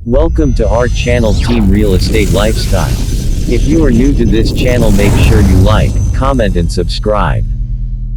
Welcome to our channel Team Real Estate Lifestyle. If you are new to this channel, make sure you like, comment and subscribe.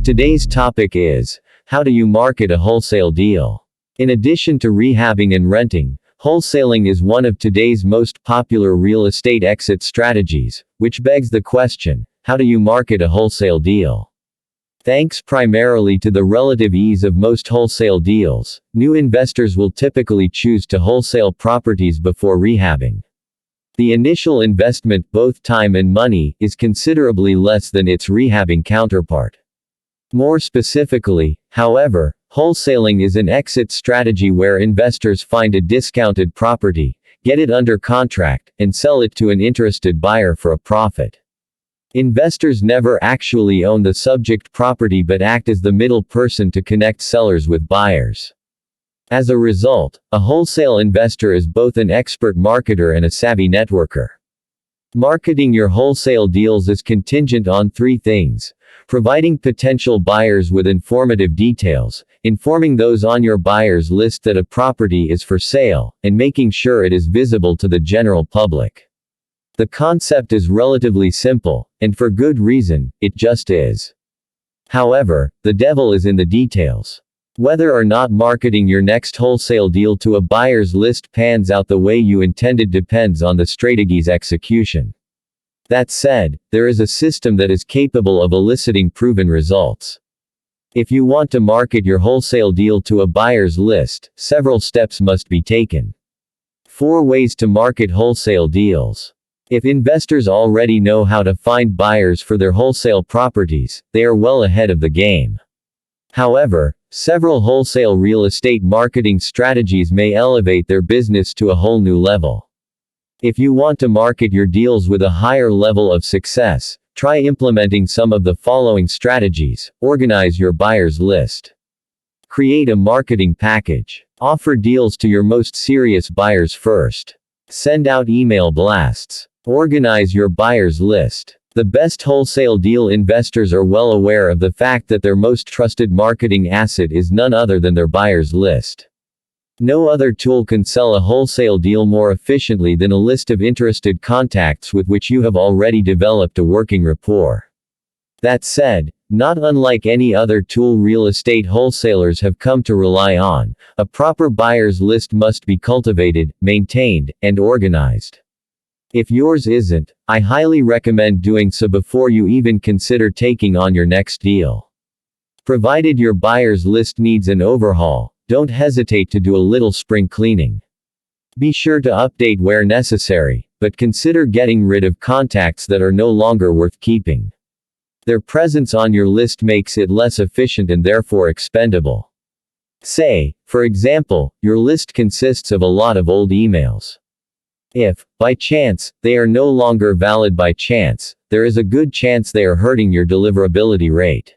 Today's topic is, how do you market a wholesale deal? In addition to rehabbing and renting, wholesaling is one of today's most popular real estate exit strategies, which begs the question, how do you market a wholesale deal? Thanks primarily to the relative ease of most wholesale deals, new investors will typically choose to wholesale properties before rehabbing. The initial investment, both time and money, is considerably less than its rehabbing counterpart. More specifically, however, wholesaling is an exit strategy where investors find a discounted property, get it under contract, and sell it to an interested buyer for a profit. Investors never actually own the subject property but act as the middle person to connect sellers with buyers. As a result, a wholesale investor is both an expert marketer and a savvy networker. Marketing your wholesale deals is contingent on three things: providing potential buyers with informative details, informing those on your buyer's list that a property is for sale, and making sure it is visible to the general public. The concept is relatively simple, and for good reason, it just is. However, the devil is in the details. Whether or not marketing your next wholesale deal to a buyer's list pans out the way you intended depends on the strategy's execution. That said, there is a system that is capable of eliciting proven results. If you want to market your wholesale deal to a buyer's list, several steps must be taken. 4 ways to market wholesale deals. If investors already know how to find buyers for their wholesale properties, they are well ahead of the game. However, several wholesale real estate marketing strategies may elevate their business to a whole new level. If you want to market your deals with a higher level of success, try implementing some of the following strategies. Organize your buyer's list. Create a marketing package. Offer deals to your most serious buyers first. Send out email blasts. Organize your buyer's list. The best wholesale deal investors are well aware of the fact that their most trusted marketing asset is none other than their buyer's list. No other tool can sell a wholesale deal more efficiently than a list of interested contacts with which you have already developed a working rapport. That said, not unlike any other tool real estate wholesalers have come to rely on, a proper buyer's list must be cultivated, maintained, and organized. If yours isn't, I highly recommend doing so before you even consider taking on your next deal. Provided your buyer's list needs an overhaul, don't hesitate to do a little spring cleaning. Be sure to update where necessary, but consider getting rid of contacts that are no longer worth keeping. Their presence on your list makes it less efficient and therefore expendable. Say, for example, your list consists of a lot of old emails. If, by chance, they are no longer valid by chance, there is a good chance they are hurting your deliverability rate.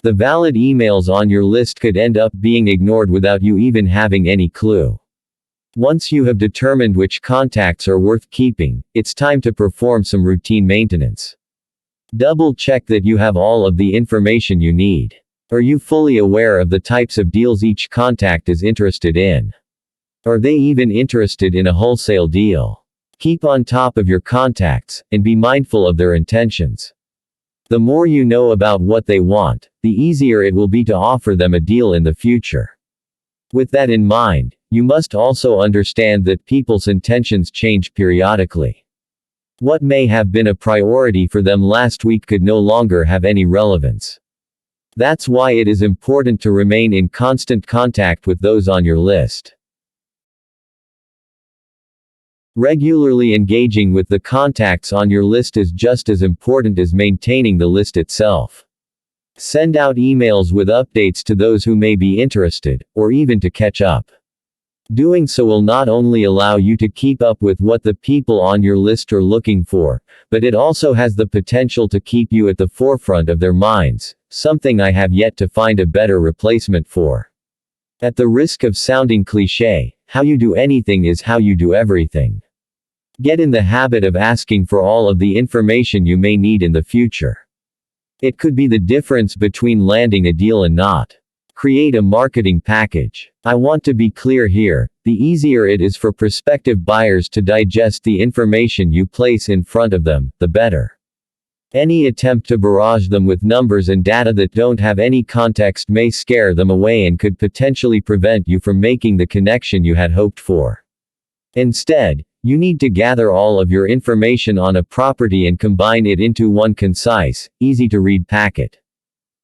The valid emails on your list could end up being ignored without you even having any clue. Once you have determined which contacts are worth keeping, it's time to perform some routine maintenance. Double check that you have all of the information you need. Are you fully aware of the types of deals each contact is interested in? Are they even interested in a wholesale deal? Keep on top of your contacts, and be mindful of their intentions. The more you know about what they want, the easier it will be to offer them a deal in the future. With that in mind, you must also understand that people's intentions change periodically. What may have been a priority for them last week could no longer have any relevance. That's why it is important to remain in constant contact with those on your list. Regularly engaging with the contacts on your list is just as important as maintaining the list itself. Send out emails with updates to those who may be interested, or even to catch up. Doing so will not only allow you to keep up with what the people on your list are looking for, but it also has the potential to keep you at the forefront of their minds, something I have yet to find a better replacement for. At the risk of sounding cliché, how you do anything is how you do everything. Get in the habit of asking for all of the information you may need in the future. It could be the difference between landing a deal and not. Create a marketing package. I want to be clear here, the easier it is for prospective buyers to digest the information you place in front of them, the better. Any attempt to barrage them with numbers and data that don't have any context may scare them away and could potentially prevent you from making the connection you had hoped for. Instead, you need to gather all of your information on a property and combine it into one concise, easy-to-read packet.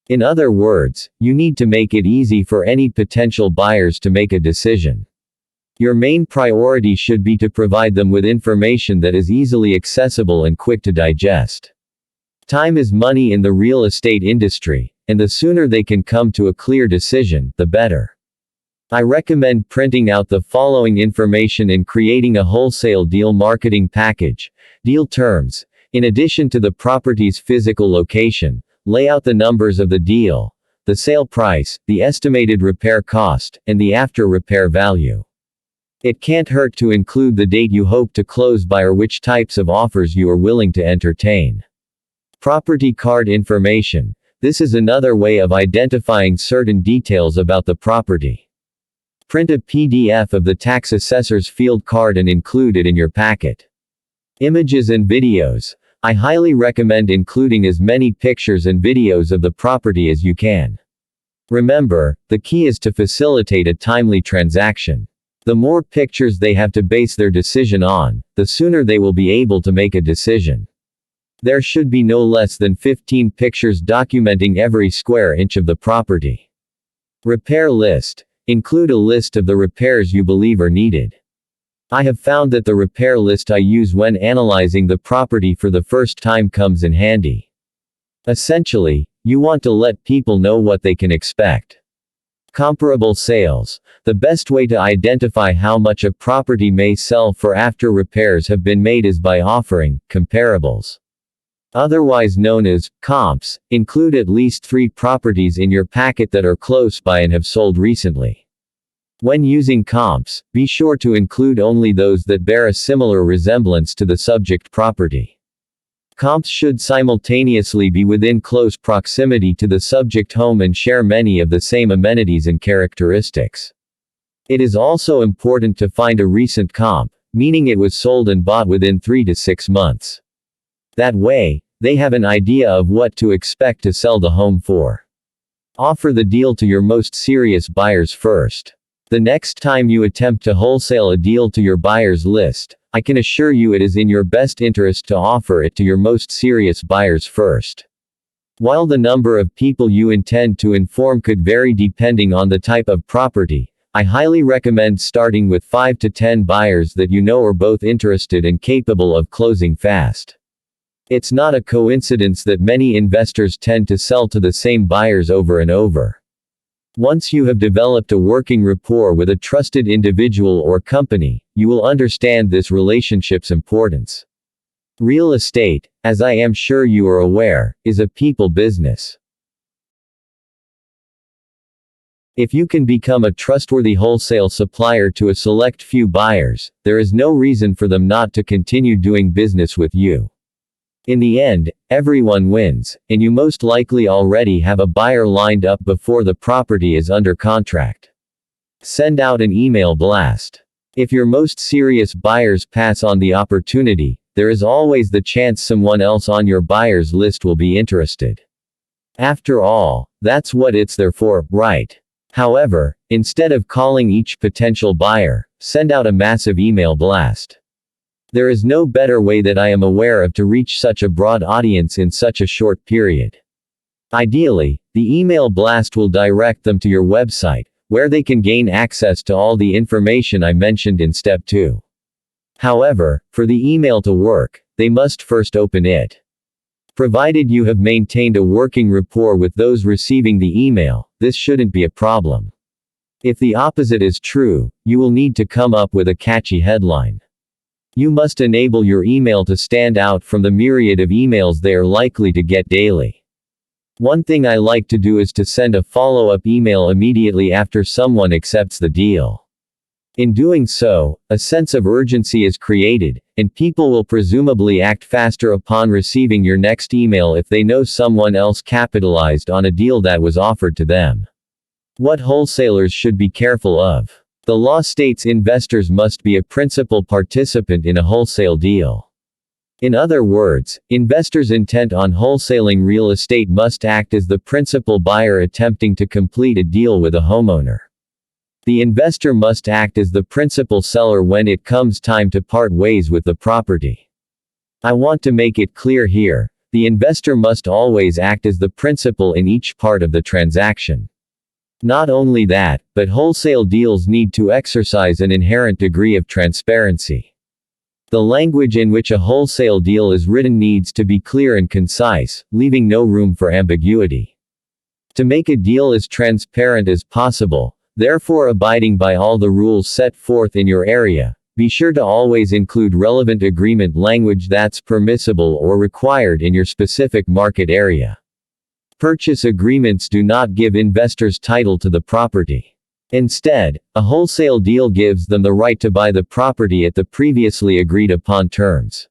In other words, you need to make it easy for any potential buyers to make a decision. Your main priority should be to provide them with information that is easily accessible and quick to digest. Time is money in the real estate industry, and the sooner they can come to a clear decision, the better. I recommend printing out the following information and creating a wholesale deal marketing package. Deal terms. In addition to the property's physical location, lay out the numbers of the deal, the sale price, the estimated repair cost, and the after-repair value. It can't hurt to include the date you hope to close by or which types of offers you are willing to entertain. Property card information. This is another way of identifying certain details about the property. Print a PDF of the tax assessor's field card and include it in your packet. Images and videos. I highly recommend including as many pictures and videos of the property as you can. Remember, the key is to facilitate a timely transaction. The more pictures they have to base their decision on, the sooner they will be able to make a decision. There should be no less than 15 pictures documenting every square inch of the property. Repair list. Include a list of the repairs you believe are needed. I have found that the repair list I use when analyzing the property for the first time comes in handy. Essentially, you want to let people know what they can expect. Comparable sales. The best way to identify how much a property may sell for after repairs have been made is by offering comparables. Otherwise known as comps. Include at least 3 properties in your packet that are close by and have sold recently. When using comps, be sure to include only those that bear a similar resemblance to the subject property. Comps should simultaneously be within close proximity to the subject home and share many of the same amenities and characteristics. It is also important to find a recent comp, meaning it was sold and bought within 3 to 6 months. That way, they have an idea of what to expect to sell the home for. Offer the deal to your most serious buyers first. The next time you attempt to wholesale a deal to your buyers list, I can assure you it is in your best interest to offer it to your most serious buyers first. While the number of people you intend to inform could vary depending on the type of property, I highly recommend starting with 5 to 10 buyers that you know are both interested and capable of closing fast. It's not a coincidence that many investors tend to sell to the same buyers over and over. Once you have developed a working rapport with a trusted individual or company, you will understand this relationship's importance. Real estate, as I am sure you are aware, is a people business. If you can become a trustworthy wholesale supplier to a select few buyers, there is no reason for them not to continue doing business with you. In the end, everyone wins, and you most likely already have a buyer lined up before the property is under contract. Send out an email blast. If your most serious buyers pass on the opportunity, there is always the chance someone else on your buyers list will be interested. After all, that's what it's there for, right? However, instead of calling each potential buyer, send out a massive email blast. There is no better way that I am aware of to reach such a broad audience in such a short period. Ideally, the email blast will direct them to your website, where they can gain access to all the information I mentioned in step 2. However, for the email to work, they must first open it. Provided you have maintained a working rapport with those receiving the email, this shouldn't be a problem. If the opposite is true, you will need to come up with a catchy headline. You must enable your email to stand out from the myriad of emails they are likely to get daily. One thing I like to do is to send a follow-up email immediately after someone accepts the deal. In doing so, a sense of urgency is created, and people will presumably act faster upon receiving your next email if they know someone else capitalized on a deal that was offered to them. What wholesalers should be careful of. The law states investors must be a principal participant in a wholesale deal. In other words, investors intent on wholesaling real estate must act as the principal buyer attempting to complete a deal with a homeowner. The investor must act as the principal seller when it comes time to part ways with the property. I want to make it clear here, the investor must always act as the principal in each part of the transaction. Not only that, but wholesale deals need to exercise an inherent degree of transparency. The language in which a wholesale deal is written needs to be clear and concise, leaving no room for ambiguity. To make a deal as transparent as possible, therefore abiding by all the rules set forth in your area, be sure to always include relevant agreement language that's permissible or required in your specific market area. Purchase agreements do not give investors title to the property. Instead, a wholesale deal gives them the right to buy the property at the previously agreed upon terms.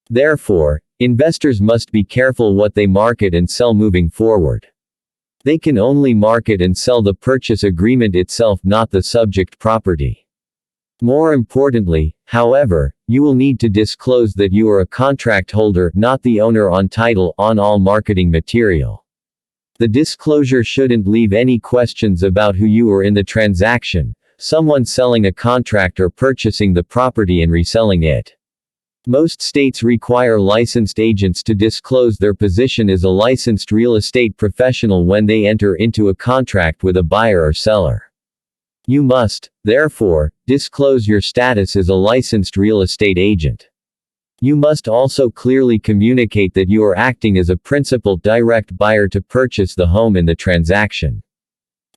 Therefore, investors must be careful what they market and sell moving forward. They can only market and sell the purchase agreement itself, not the subject property. More importantly, however, you will need to disclose that you are a contract holder, not the owner on title, on all marketing material. The disclosure shouldn't leave any questions about who you are in the transaction, someone selling a contract or purchasing the property and reselling it. Most states require licensed agents to disclose their position as a licensed real estate professional when they enter into a contract with a buyer or seller. You must, therefore, disclose your status as a licensed real estate agent. You must also clearly communicate that you are acting as a principal direct buyer to purchase the home in the transaction.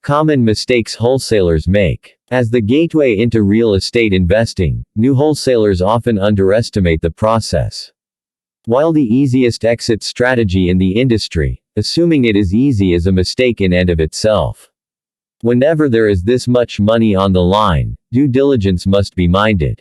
Common mistakes wholesalers make. As the gateway into real estate investing, new wholesalers often underestimate the process. While the easiest exit strategy in the industry, assuming it is easy is a mistake in and of itself. Whenever there is this much money on the line, due diligence must be minded.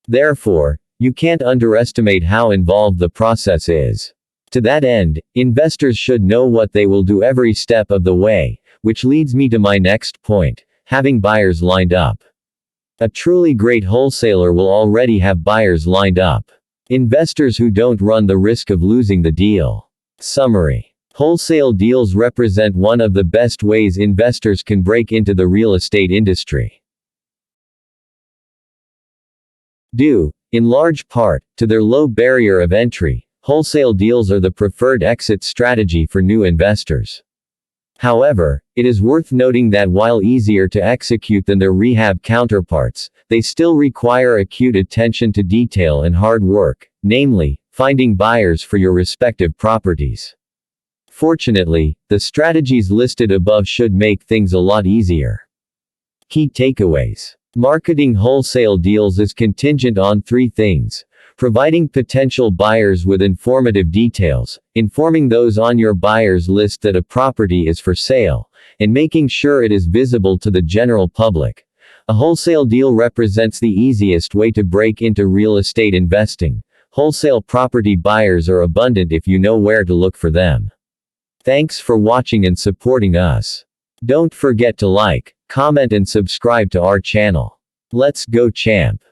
Therefore, you can't underestimate how involved the process is. To that end, investors should know what they will do every step of the way, which leads me to my next point. Having buyers lined up. A truly great wholesaler will already have buyers lined up. Investors who don't run the risk of losing the deal. Summary. Wholesale deals represent one of the best ways investors can break into the real estate industry. Due, in large part, to their low barrier of entry, wholesale deals are the preferred exit strategy for new investors. However, it is worth noting that while easier to execute than their rehab counterparts, they still require acute attention to detail and hard work, namely, finding buyers for your respective properties. Fortunately, the strategies listed above should make things a lot easier. Key takeaways. Marketing wholesale deals is contingent on three things: providing potential buyers with informative details, informing those on your buyers list that a property is for sale, and making sure it is visible to the general public. A wholesale deal represents the easiest way to break into real estate investing. Wholesale property buyers are abundant if you know where to look for them. Thanks for watching and supporting us. Don't forget to like, comment and subscribe to our channel. Let's go champ!